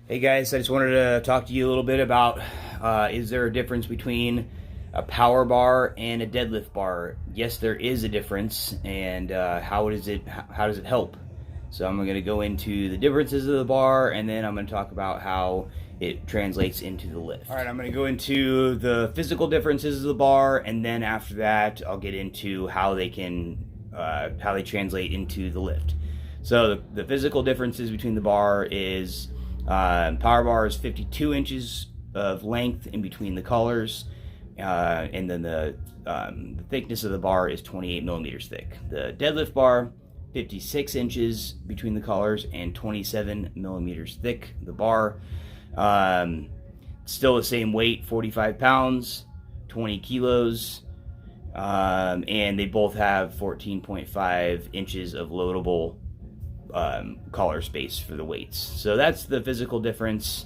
Hey guys, I just wanted to talk to you a little bit about is there a difference between a power bar and a deadlift bar? Yes, there is a difference, and how does it help? So I'm going to go into the differences of the bar, and then I'm going to talk about how it translates into the lift. All right, I'm going to go into the physical differences of the bar, and then after that, I'll get into how they translate into the lift. So the physical differences between the bar is power bar is 52 inches of length in between the collars, and then the thickness of the bar is 28 millimeters thick. The deadlift bar, 56 inches between the collars and 27 millimeters thick. The bar, still the same weight, 45 pounds, 20 kilos, and they both have 14.5 inches of loadable collar space for the weights. So that's the physical difference,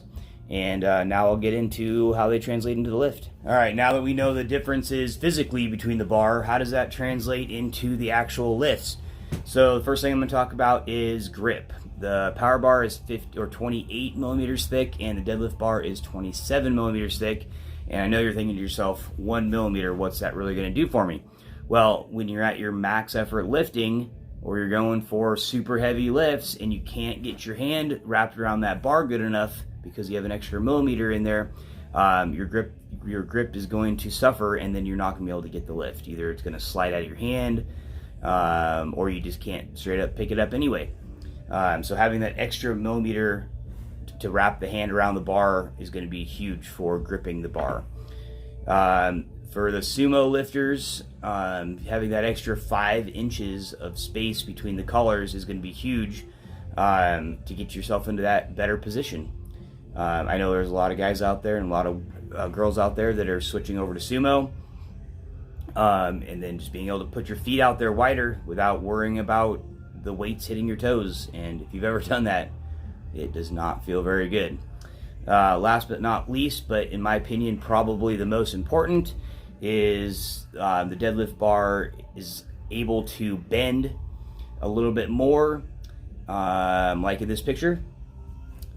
and now I'll get into how they translate into the lift. All right, now that we know the differences physically between the bar, how does that translate into the actual lifts? So the first thing I'm going to talk about is grip. The power bar is 28 millimeters thick, and the deadlift bar is 27 millimeters thick. And I know you're thinking to yourself, 1 millimeter, what's that really going to do for me? Well, when you're at your max effort lifting, or you're going for super heavy lifts and you can't get your hand wrapped around that bar good enough because you have an extra millimeter in there, your grip is going to suffer, and then you're not going to be able to get the lift. Either it's going to slide out of your hand, or you just can't straight up pick it up anyway. So having that extra millimeter to wrap the hand around the bar is going to be huge for gripping the bar. For the sumo lifters, having that extra 5 inches of space between the collars is going to be huge to get yourself into that better position. I know there's a lot of guys out there and a lot of girls out there that are switching over to sumo, and then just being able to put your feet out there wider without worrying about the weights hitting your toes. And if you've ever done that, it does not feel very good. Last but not least, but in my opinion probably the most important, is the deadlift bar is able to bend a little bit more, like in this picture,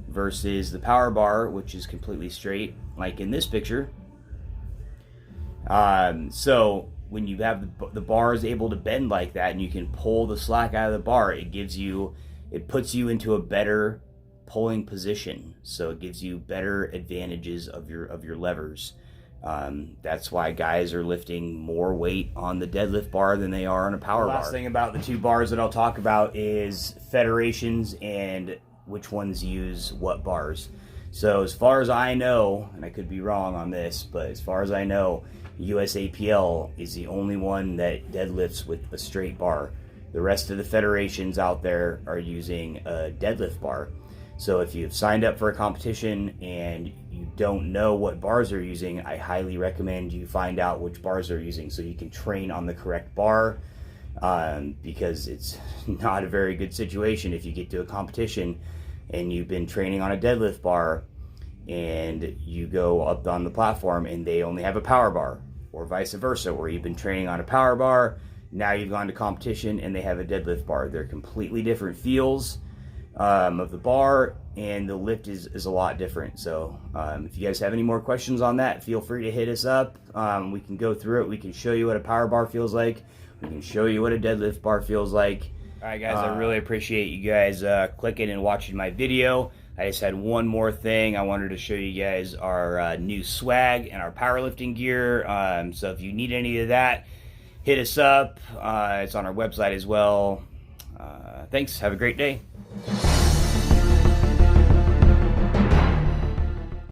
versus the power bar, which is completely straight, like in this picture. So when you have the bar is able to bend like that, and you can pull the slack out of the bar, it puts you into a better pulling position. So it gives you better advantages of your levers. That's why guys are lifting more weight on the deadlift bar than they are on a power bar. The last thing about the two bars that I'll talk about is federations and which ones use what bars. So as far as I know, and I could be wrong on this, but as far as I know, USAPL is the only one that deadlifts with a straight bar. The rest of the federations out there are using a deadlift bar. So if you've signed up for a competition and you don't know what bars they're using, I highly recommend you find out which bars they're using so you can train on the correct bar, because it's not a very good situation if you get to a competition and you've been training on a deadlift bar and you go up on the platform and they only have a power bar, or vice versa, where you've been training on a power bar, now you've gone to competition and they have a deadlift bar. They're completely different feels of the bar, and the lift is a lot different. So if you guys have any more questions on that, feel free to hit us up. We can go through it. We can show you what a power bar feels like. We can show you what a deadlift bar feels like. All right, guys, I really appreciate you guys clicking and watching my video. I just had one more thing. I wanted to show you guys our new swag and our powerlifting gear. So if you need any of that, hit us up. It's on our website as well. Thanks. Have a great day.